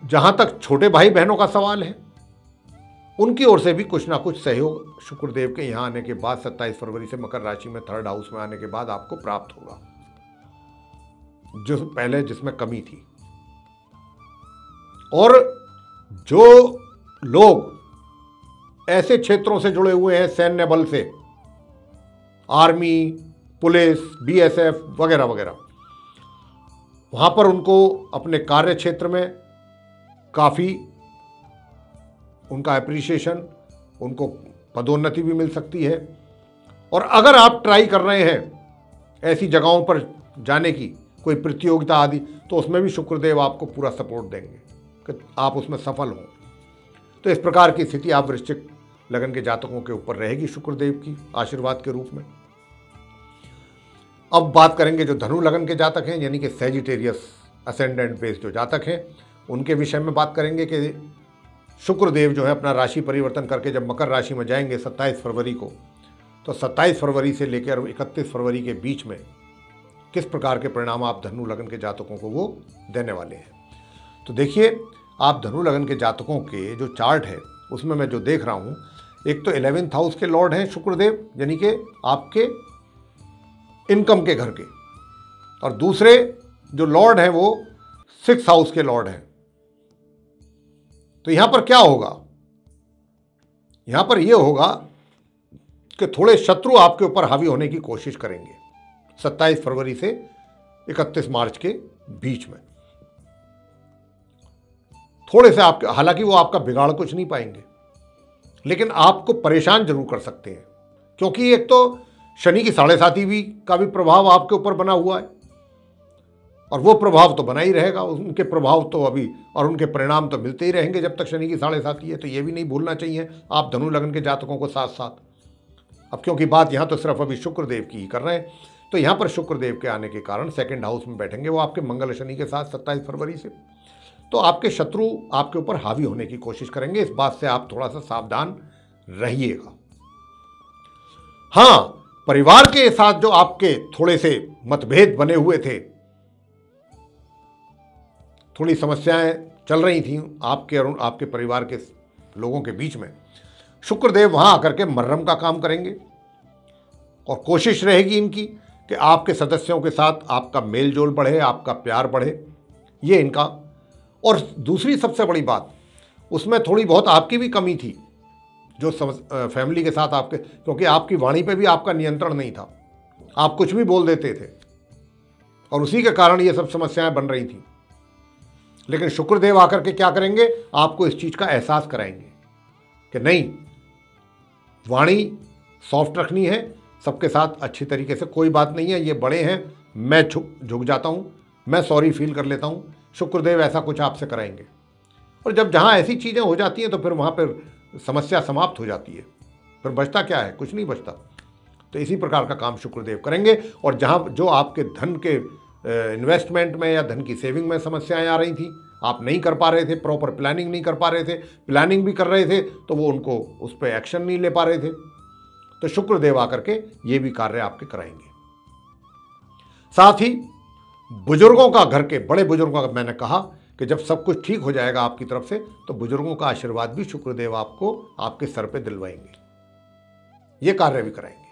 जहां तक छोटे भाई बहनों का सवाल है, उनकी ओर से भी कुछ ना कुछ सहयोग शुक्रदेव के यहां आने के बाद 27 फरवरी से मकर राशि में 3rd हाउस में आने के बाद आपको प्राप्त होगा, जो पहले जिसमें कमी थी। और जो लोग ऐसे क्षेत्रों से जुड़े हुए हैं, सैन्य बल से, आर्मी, पुलिस, बीएसएफ वगैरह वगैरह, वहां पर उनको अपने कार्य क्षेत्र में काफी उनका एप्रिसिएशन, उनको पदोन्नति भी मिल सकती है। और अगर आप ट्राई कर रहे हैं ऐसी जगहों पर जाने की, कोई प्रतियोगिता आदि, तो उसमें भी शुक्रदेव आपको पूरा सपोर्ट देंगे कि आप उसमें सफल हों। तो इस प्रकार की स्थिति आप वृश्चिक लगन के जातकों के ऊपर रहेगी शुक्रदेव की आशीर्वाद के रूप में। अब बात करेंगे जो धनु लगन के जातक हैं, यानी कि सैजिटेरियस असेंडेंट बेस्ड जो जातक हैं, उनके विषय में बात करेंगे कि शुक्रदेव जो है अपना राशि परिवर्तन करके जब मकर राशि में जाएंगे 27 फरवरी को, तो 27 फरवरी से लेकर 31 फरवरी के बीच में किस प्रकार के परिणाम आप धनु लगन के जातकों को वो देने वाले हैं। तो देखिए, आप धनु लगन के जातकों के जो चार्ट है उसमें मैं जो देख रहा हूँ, एक तो 11th हाउस के लॉर्ड हैं शुक्रदेव, यानी कि आपके इनकम के घर के, और दूसरे जो लॉर्ड हैं वो 6th हाउस के लॉर्ड हैं। तो यहां पर क्या होगा यहां पर यह होगा कि थोड़े शत्रु आपके ऊपर हावी होने की कोशिश करेंगे 27 फरवरी से 31 मार्च के बीच में। थोड़े से आपके, हालांकि वो आपका बिगाड़ कुछ नहीं पाएंगे, लेकिन आपको परेशान जरूर कर सकते हैं, क्योंकि एक तो शनि की 7.5 भी का भी प्रभाव आपके ऊपर बना हुआ है, और वो प्रभाव तो बना ही रहेगा। उनके प्रभाव तो अभी और उनके परिणाम तो मिलते ही रहेंगे जब तक शनि की 7.5 है। तो ये भी नहीं भूलना चाहिए आप धनु लग्न के जातकों को साथ साथ। अब क्योंकि बात यहाँ तो सिर्फ अभी शुक्रदेव की ही कर रहे हैं, तो यहाँ पर शुक्रदेव के आने के कारण सेकंड हाउस में बैठेंगे वो आपके मंगल शनि के साथ 27 फरवरी से। तो आपके शत्रु आपके ऊपर हावी होने की कोशिश करेंगे, इस बात से आप थोड़ा सा सावधान रहिएगा। हाँ, परिवार के साथ जो आपके थोड़े से मतभेद बने हुए थे, थोड़ी समस्याएं चल रही थी आपके और आपके परिवार के लोगों के बीच में, शुक्रदेव वहां आकर के मर्रम का काम करेंगे, और कोशिश रहेगी इनकी कि आपके सदस्यों के साथ आपका मेल जोल बढ़े, आपका प्यार बढ़े, ये इनका। और दूसरी सबसे बड़ी बात, उसमें थोड़ी बहुत आपकी भी कमी थी जो फैमिली के साथ आपके, क्योंकि आपकी वाणी पे भी आपका नियंत्रण नहीं था, आप कुछ भी बोल देते थे, और उसी के कारण ये सब समस्याएं बन रही थी। लेकिन शुक्रदेव आकर के क्या करेंगे, आपको इस चीज का एहसास कराएंगे कि नहीं, वाणी सॉफ्ट रखनी है, सबके साथ अच्छी तरीके से, कोई बात नहीं है, ये बड़े हैं, मैं झुक जाता हूं, मैं सॉरी फील कर लेता हूं। शुक्रदेव ऐसा कुछ आपसे कराएंगे, और जब जहां ऐसी चीजें हो जाती हैं तो फिर वहां पर समस्या समाप्त हो जाती है, फिर बचता क्या है, कुछ नहीं बचता। तो इसी प्रकार का काम शुक्रदेव करेंगे। और जहां जो आपके धन के इन्वेस्टमेंट में या धन की सेविंग में समस्याएं आ रही थी, आप नहीं कर पा रहे थे, प्रॉपर प्लानिंग नहीं कर पा रहे थे, प्लानिंग भी कर रहे थे तो वो उनको उस पर एक्शन नहीं ले पा रहे थे, तो शुक्रदेव आकर के ये भी कार्य आपके कराएंगे। साथ ही बुजुर्गों का, घर के बड़े बुजुर्गों का, मैंने कहा कि जब सब कुछ ठीक हो जाएगा आपकी तरफ से, तो बुजुर्गों का आशीर्वाद भी शुक्रदेव आपको आपके सर पे दिलवाएंगे, ये कार्य भी कराएंगे।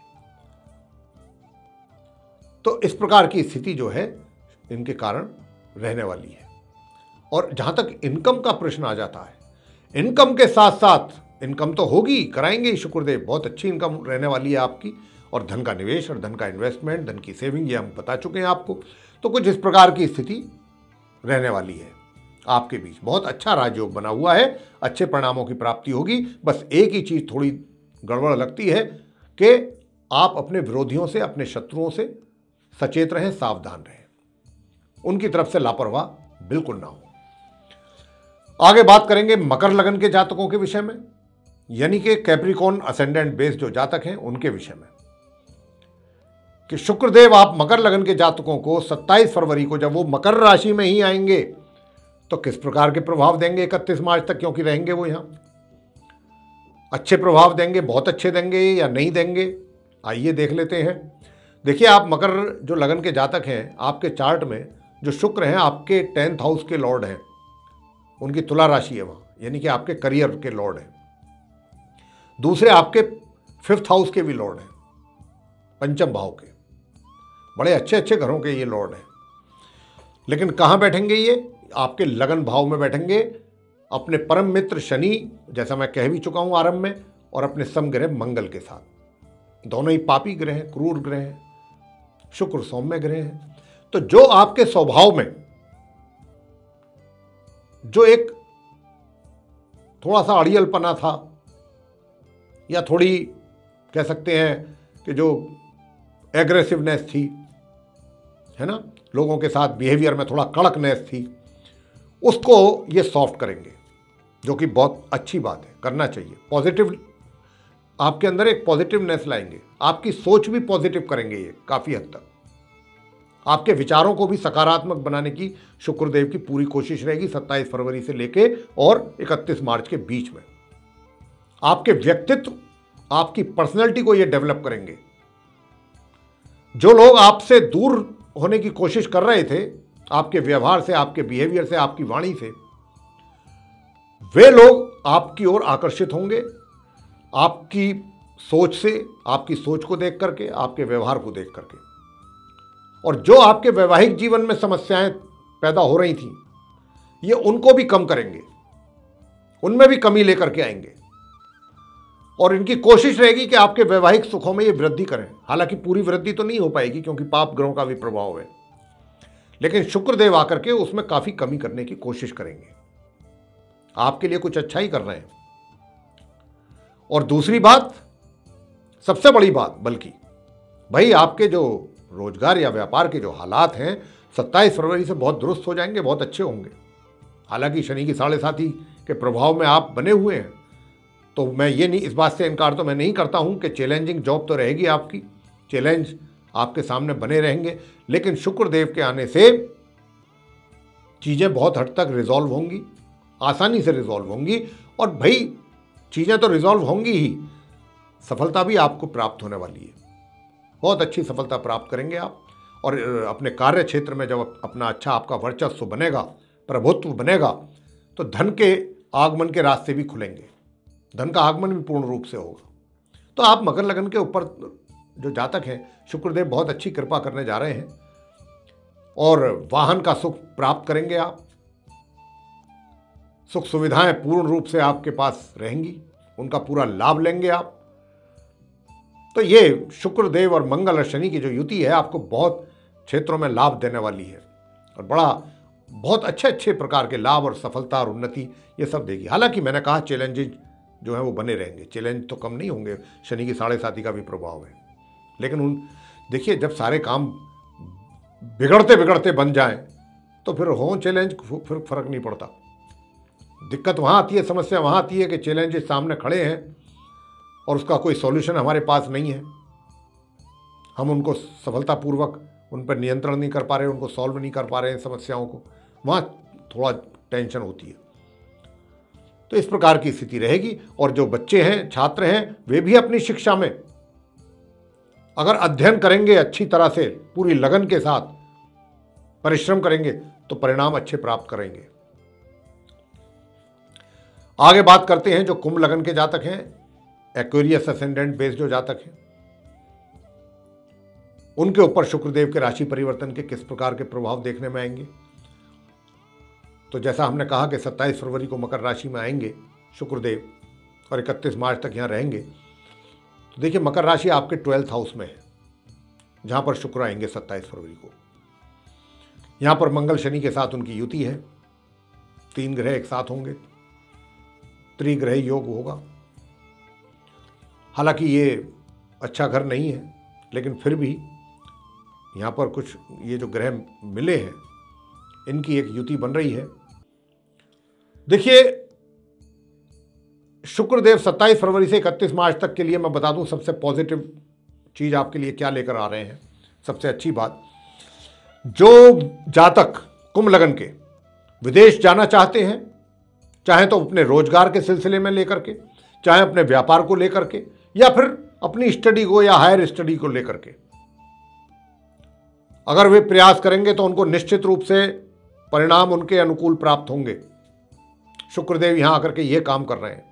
तो इस प्रकार की स्थिति जो है इनके कारण रहने वाली है। और जहां तक इनकम का प्रश्न आ जाता है, इनकम के साथ साथ इनकम तो होगी, कराएंगे ही शुक्रदेव, बहुत अच्छी इनकम रहने वाली है आपकी, और धन का निवेश और धन का इन्वेस्टमेंट, धन की सेविंग, ये हम बता चुके हैं आपको। तो कुछ इस प्रकार की स्थिति रहने वाली है आपके बीच। बहुत अच्छा राजयोग बना हुआ है, अच्छे परिणामों की प्राप्ति होगी। बस एक ही चीज थोड़ी गड़बड़ लगती है कि आप अपने विरोधियों से, अपने शत्रुओं से सचेत रहें, सावधान रहें, उनकी तरफ से लापरवाह बिल्कुल ना हो। आगे बात करेंगे मकर लगन के जातकों के विषय में, यानी कि कैप्रिकॉर्न असेंडेंट बेस जो जातक हैं उनके विषय में, कि शुक्रदेव आप मकर लगन के जातकों को 27 फरवरी को जब वो मकर राशि में ही आएंगे तो किस प्रकार के प्रभाव देंगे 31 मार्च तक, क्योंकि रहेंगे वो यहां। अच्छे प्रभाव देंगे, बहुत अच्छे देंगे या नहीं देंगे, आइए देख लेते हैं। देखिए, आप मकर जो लगन के जातक हैं, आपके चार्ट में जो शुक्र हैं आपके 10th हाउस के लॉर्ड हैं, उनकी तुला राशि है वहाँ, यानी कि आपके करियर के लॉर्ड हैं। दूसरे आपके 5th हाउस के भी लॉर्ड हैं, पंचम भाव के, बड़े अच्छे अच्छे घरों के ये लॉर्ड हैं। लेकिन कहाँ बैठेंगे ये? आपके लगन भाव में बैठेंगे, अपने परम मित्र शनि, जैसा मैं कह भी चुका हूँ आरंभ में, और अपने समग्रह मंगल के साथ। दोनों ही पापी ग्रह हैं, क्रूर ग्रह हैं, शुक्र सौम्य ग्रह हैं। तो जो आपके स्वभाव में जो एक थोड़ा सा अड़ियलपना था, या थोड़ी कह सकते हैं कि जो एग्रेसिवनेस थी, है ना, लोगों के साथ बिहेवियर में थोड़ा कड़कनेस थी, उसको ये सॉफ्ट करेंगे, जो कि बहुत अच्छी बात है, करना चाहिए। पॉजिटिव, आपके अंदर एक पॉजिटिवनेस लाएंगे, आपकी सोच भी पॉजिटिव करेंगे ये काफ़ी हद तक। आपके विचारों को भी सकारात्मक बनाने की शुक्रदेव की पूरी कोशिश रहेगी 27 फरवरी से लेके और 31 मार्च के बीच में। आपके व्यक्तित्व, आपकी पर्सनैलिटी को ये डेवलप करेंगे। जो लोग आपसे दूर होने की कोशिश कर रहे थे, आपके व्यवहार से, आपके बिहेवियर से, आपकी वाणी से, वे लोग आपकी ओर आकर्षित होंगे, आपकी सोच से, आपकी सोच को देख करके, आपके व्यवहार को देख करके। और जो आपके वैवाहिक जीवन में समस्याएं पैदा हो रही थी, ये उनको भी कम करेंगे, उनमें भी कमी लेकर के आएंगे। और इनकी कोशिश रहेगी कि आपके वैवाहिक सुखों में ये वृद्धि करें। हालांकि पूरी वृद्धि तो नहीं हो पाएगी क्योंकि पाप ग्रहों का भी प्रभाव है, लेकिन शुक्रदेव आकर के उसमें काफी कमी करने की कोशिश करेंगे। आपके लिए कुछ अच्छा ही कर रहे हैं। और दूसरी बात, सबसे बड़ी बात, बल्कि भाई आपके जो रोजगार या व्यापार के जो हालात हैं 27 फरवरी से बहुत दुरुस्त हो जाएंगे, बहुत अच्छे होंगे। हालांकि शनि की 7.5 के प्रभाव में आप बने हुए हैं, तो मैं ये नहीं, इस बात से इनकार तो मैं नहीं करता हूं कि चैलेंजिंग जॉब तो रहेगी आपकी, चैलेंज आपके सामने बने रहेंगे, लेकिन शुक्रदेव के आने से चीज़ें बहुत हद तक रिजॉल्व होंगी, आसानी से रिजॉल्व होंगी। और भाई चीज़ें तो रिजॉल्व होंगी ही, सफलता भी आपको प्राप्त होने वाली है। बहुत अच्छी सफलता प्राप्त करेंगे आप। और अपने कार्य क्षेत्र में जब अपना अच्छा आपका वर्चस्व बनेगा, प्रभुत्व बनेगा, तो धन के आगमन के रास्ते भी खुलेंगे, धन का आगमन भी पूर्ण रूप से होगा। तो आप मकर लगन के ऊपर जो जातक हैं, शुक्रदेव बहुत अच्छी कृपा करने जा रहे हैं और वाहन का सुख प्राप्त करेंगे आप। सुख सुविधाएं पूर्ण रूप से आपके पास रहेंगी, उनका पूरा लाभ लेंगे आप। तो ये शुक्रदेव और मंगल और शनि की जो युति है आपको बहुत क्षेत्रों में लाभ देने वाली है और बहुत अच्छे अच्छे प्रकार के लाभ और सफलता और उन्नति ये सब देगी। हालांकि मैंने कहा चैलेंजेस जो है वो बने रहेंगे, चैलेंज तो कम नहीं होंगे, शनि की 7.5 का भी प्रभाव है। लेकिन देखिए, जब सारे काम बिगड़ते बिगड़ते बन जाएं तो फिर हो चैलेंज, फिर फर्क नहीं पड़ता। दिक्कत वहाँ आती है, समस्या वहाँ आती है कि चैलेंज सामने खड़े हैं और उसका कोई सॉल्यूशन हमारे पास नहीं है, हम उनको सफलतापूर्वक उन पर नियंत्रण नहीं कर पा रहे, उनको सॉल्व नहीं कर पा रहे हैं समस्याओं को, वहाँ थोड़ा टेंशन होती है। तो इस प्रकार की स्थिति रहेगी। और जो बच्चे हैं, छात्र हैं, वे भी अपनी शिक्षा में अगर अध्ययन करेंगे अच्छी तरह से, पूरी लगन के साथ परिश्रम करेंगे तो परिणाम अच्छे प्राप्त करेंगे। आगे बात करते हैं जो कुंभ लगन के जातक हैं, एक्वेरियस असेंडेंट बेस जो जातक हैं, उनके ऊपर शुक्रदेव के राशि परिवर्तन के किस प्रकार के प्रभाव देखने में आएंगे। तो जैसा हमने कहा कि 27 फरवरी को मकर राशि में आएंगे शुक्रदेव और 31 मार्च तक यहाँ रहेंगे। तो देखिए, मकर राशि आपके 12th हाउस में है, जहाँ पर शुक्र आएंगे 27 फरवरी को। यहाँ पर मंगल शनि के साथ उनकी युति है, 3 ग्रह एक साथ होंगे, त्रिग्रह योग होगा। हालांकि ये अच्छा घर नहीं है, लेकिन फिर भी यहाँ पर कुछ ये जो ग्रह मिले हैं, इनकी एक युति बन रही है। देखिए, शुक्रदेव 27 फरवरी से 31 मार्च तक के लिए मैं बता दूं सबसे पॉजिटिव चीज़ आपके लिए क्या लेकर आ रहे हैं। सबसे अच्छी बात, जो जातक कुंभ लगन के विदेश जाना चाहते हैं, चाहे तो अपने रोजगार के सिलसिले में लेकर के, चाहे अपने व्यापार को लेकर के, या फिर अपनी स्टडी को या हायर स्टडी को लेकर के, अगर वे प्रयास करेंगे तो उनको निश्चित रूप से परिणाम उनके अनुकूल प्राप्त होंगे। शुक्रदेव यहां आकर के ये काम कर रहे हैं,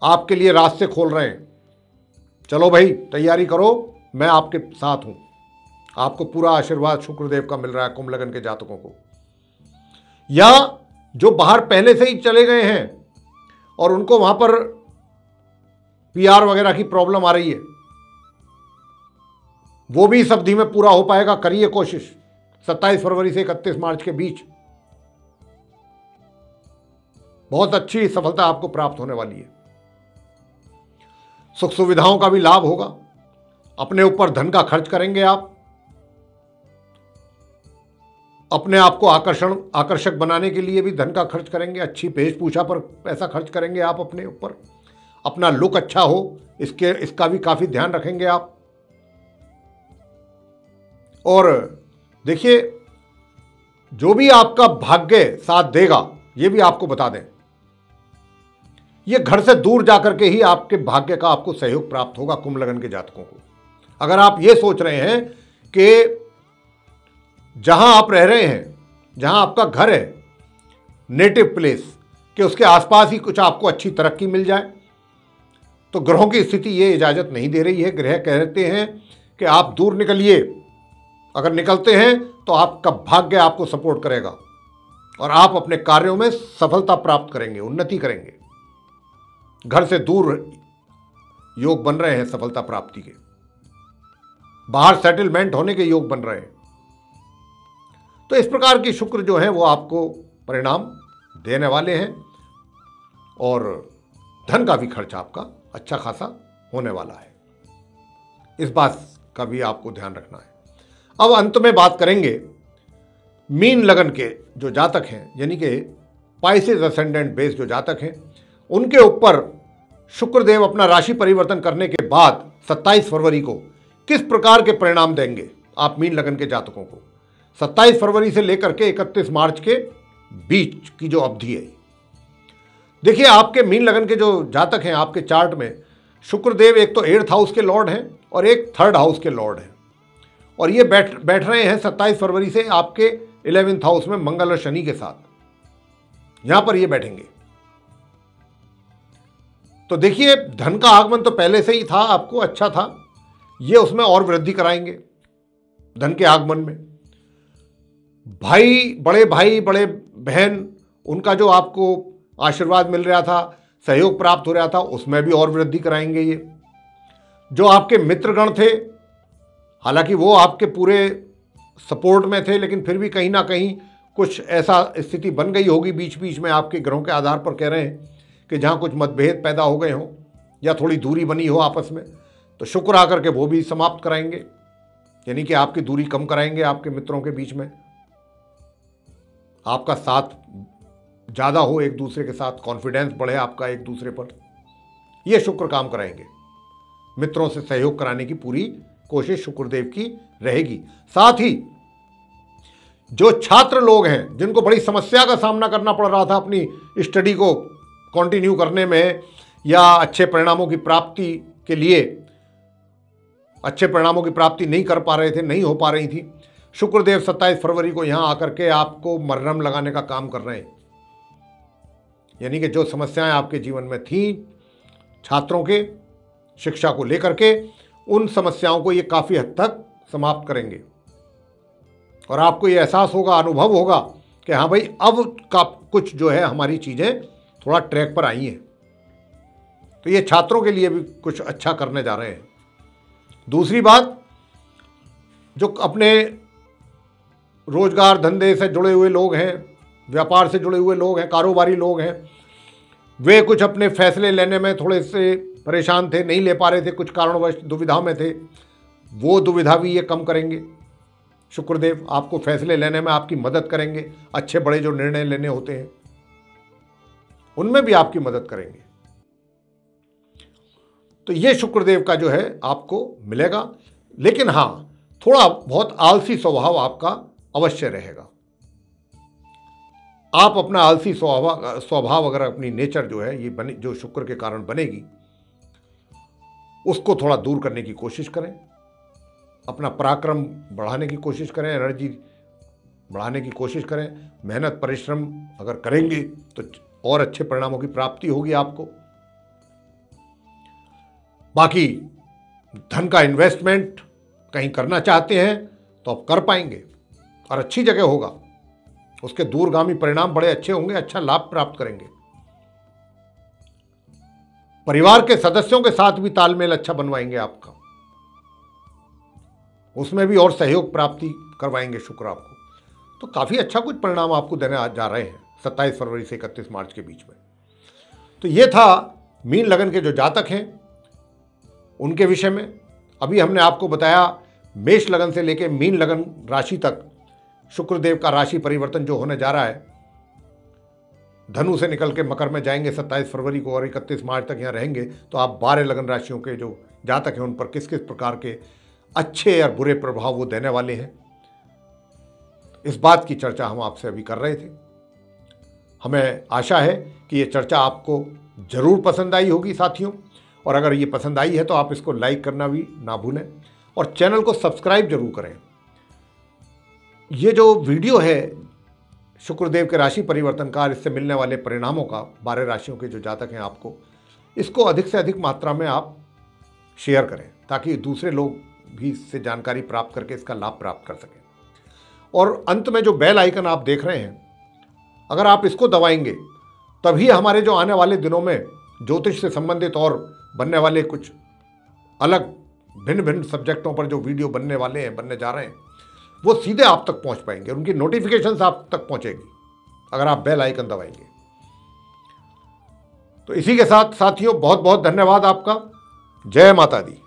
आपके लिए रास्ते खोल रहे हैं। चलो भाई, तैयारी करो, मैं आपके साथ हूं। आपको पूरा आशीर्वाद शुक्रदेव का मिल रहा है कुंभ लगन के जातकों को। या जो बाहर पहले से ही चले गए हैं और उनको वहां पर पीआर वगैरह की प्रॉब्लम आ रही है, वो भी इस अवधि में पूरा हो पाएगा। करिए कोशिश, 27 फरवरी से 31 मार्च के बीच बहुत अच्छी सफलता आपको प्राप्त होने वाली है। सुख सुविधाओं का भी लाभ होगा। अपने ऊपर धन का खर्च करेंगे आप, अपने आप को आकर्षक बनाने के लिए भी धन का खर्च करेंगे। अच्छी वेशभूषा पर पैसा खर्च करेंगे आप अपने ऊपर, अपना लुक अच्छा हो इसका भी काफी ध्यान रखेंगे आप। और देखिए, जो भी आपका भाग्य साथ देगा, ये भी आपको बता दें, ये घर से दूर जाकर के ही आपके भाग्य का आपको सहयोग प्राप्त होगा कुंभ लगन के जातकों को। अगर आप ये सोच रहे हैं कि जहां आप रह रहे हैं, जहां आपका घर है, नेटिव प्लेस के उसके आसपास ही कुछ आपको अच्छी तरक्की मिल जाए, तो ग्रहों की स्थिति ये इजाजत नहीं दे रही है। ग्रह कहते हैं कि आप दूर निकलिए। अगर निकलते हैं तो आपका भाग्य आपको सपोर्ट करेगा और आप अपने कार्यों में सफलता प्राप्त करेंगे, उन्नति करेंगे। घर से दूर योग बन रहे हैं सफलता प्राप्ति के, बाहर सेटलमेंट होने के योग बन रहे हैं। तो इस प्रकार की शुक्र जो है वो आपको परिणाम देने वाले हैं और धन का भी खर्च आपका अच्छा खासा होने वाला है। इस बात का भी आपको ध्यान रखना है। अब अंत में बात करेंगे मीन लगन के जो जातक हैं, यानी कि पाइसेस असेंडेंट बेस जो जातक हैं, उनके ऊपर शुक्रदेव अपना राशि परिवर्तन करने के बाद 27 फरवरी को किस प्रकार के परिणाम देंगे आप मीन लगन के जातकों को। 27 फरवरी से लेकर के 31 मार्च के बीच की जो अवधि है, देखिए आपके मीन लगन के जो जातक हैं, आपके चार्ट में शुक्रदेव एक तो 8th हाउस के लॉर्ड हैं और एक 3rd हाउस के लॉर्ड हैं, और ये बैठ रहे हैं 27 फरवरी से आपके 11th हाउस में मंगल और शनि के साथ, यहां पर ये बैठेंगे। तो देखिए धन का आगमन तो पहले से ही था, आपको अच्छा था, ये उसमें और वृद्धि कराएंगे धन के आगमन में। भाई बड़े बहन, उनका जो आपको आशीर्वाद मिल रहा था, सहयोग प्राप्त हो रहा था, उसमें भी और वृद्धि कराएंगे ये। जो आपके मित्रगण थे, हालांकि वो आपके पूरे सपोर्ट में थे, लेकिन फिर भी कहीं ना कहीं कुछ ऐसा स्थिति बन गई होगी बीच बीच में, आपके ग्रहों के आधार पर कह रहे हैं कि जहां कुछ मतभेद पैदा हो गए हों या थोड़ी दूरी बनी हो आपस में, तो शुक्र आकर के वो भी समाप्त कराएंगे, यानी कि आपकी दूरी कम कराएंगे आपके मित्रों के बीच में, आपका साथ ज़्यादा हो एक दूसरे के साथ, कॉन्फिडेंस बढ़े आपका एक दूसरे पर, ये शुक्र काम कराएंगे। मित्रों से सहयोग कराने की पूरी कोशिश शुक्रदेव की रहेगी। साथ ही जो छात्र लोग हैं, जिनको बड़ी समस्या का सामना करना पड़ रहा था अपनी स्टडी को कंटिन्यू करने में या अच्छे परिणामों की प्राप्ति के लिए, अच्छे परिणामों की प्राप्ति नहीं कर पा रहे थे, नहीं हो पा रही थी, शुक्रदेव 27 फरवरी को यहां आकर के आपको मरहम लगाने का काम कर रहे हैं। यानी कि जो समस्याएं आपके जीवन में थी छात्रों के शिक्षा को लेकर के, उन समस्याओं को ये काफ़ी हद तक समाप्त करेंगे और आपको ये एहसास होगा, अनुभव होगा कि हाँ भाई अब का कुछ जो है हमारी चीज़ें थोड़ा ट्रैक पर आई हैं। तो ये छात्रों के लिए भी कुछ अच्छा करने जा रहे हैं। दूसरी बात, जो अपने रोजगार धंधे से जुड़े हुए लोग हैं, व्यापार से जुड़े हुए लोग हैं, कारोबारी लोग हैं, वे कुछ अपने फैसले लेने में थोड़े से परेशान थे, नहीं ले पा रहे थे, कुछ कारणवश दुविधा में थे, वो दुविधा भी ये कम करेंगे। शुक्रदेव आपको फैसले लेने में आपकी मदद करेंगे, अच्छे बड़े जो निर्णय लेने होते हैं उनमें भी आपकी मदद करेंगे। तो ये शुक्रदेव का जो है आपको मिलेगा। लेकिन हाँ, थोड़ा बहुत आलसी स्वभाव आपका अवश्य रहेगा। आप अपना आलसी स्वभाव अगर अपनी नेचर जो है ये बने, जो शुक्र के कारण बनेगी, उसको थोड़ा दूर करने की कोशिश करें, अपना पराक्रम बढ़ाने की कोशिश करें, एनर्जी बढ़ाने की कोशिश करें, मेहनत परिश्रम अगर करेंगे तो और अच्छे परिणामों की प्राप्ति होगी आपको। बाकी धन का इन्वेस्टमेंट कहीं करना चाहते हैं तो आप कर पाएंगे और अच्छी जगह होगा, उसके दूरगामी परिणाम बड़े अच्छे होंगे, अच्छा लाभ प्राप्त करेंगे। परिवार के सदस्यों के साथ भी तालमेल अच्छा बनवाएंगे आपका, उसमें भी और सहयोग प्राप्ति करवाएंगे शुक्र आपको। तो काफ़ी अच्छा कुछ परिणाम आपको देने जा रहे हैं 27 फरवरी से 31 मार्च के बीच में। तो ये था मीन लगन के जो जातक हैं उनके विषय में। अभी हमने आपको बताया मेष लगन से लेकर मीन लगन राशि तक शुक्रदेव का राशि परिवर्तन जो होने जा रहा है, धनु से निकल के मकर में जाएंगे 27 फरवरी को और 31 मार्च तक यहाँ रहेंगे। तो आप 12 लगन राशियों के जो जातक हैं उन पर किस किस प्रकार के अच्छे और बुरे प्रभाव वो देने वाले हैं, इस बात की चर्चा हम आपसे अभी कर रहे थे। हमें आशा है कि ये चर्चा आपको ज़रूर पसंद आई होगी साथियों, और अगर ये पसंद आई है तो आप इसको लाइक करना भी ना भूलें और चैनल को सब्सक्राइब जरूर करें। ये जो वीडियो है शुक्रदेव के राशि परिवर्तन का, इससे मिलने वाले परिणामों का 12 राशियों के जो जातक हैं आपको, इसको अधिक से अधिक मात्रा में आप शेयर करें ताकि दूसरे लोग भी इससे जानकारी प्राप्त करके इसका लाभ प्राप्त कर सकें। और अंत में जो बेल आइकन आप देख रहे हैं, अगर आप इसको दबाएंगे तभी हमारे जो आने वाले दिनों में ज्योतिष से संबंधित और बनने वाले कुछ अलग भिन्न भिन्न सब्जेक्टों पर जो वीडियो बनने वाले हैं, बनने जा रहे हैं, वो सीधे आप तक पहुंच पाएंगे, उनकी नोटिफिकेशंस आप तक पहुंचेगी अगर आप बेल आइकन दबाएंगे। तो इसी के साथ साथियों बहुत बहुत धन्यवाद आपका। जय माता दी।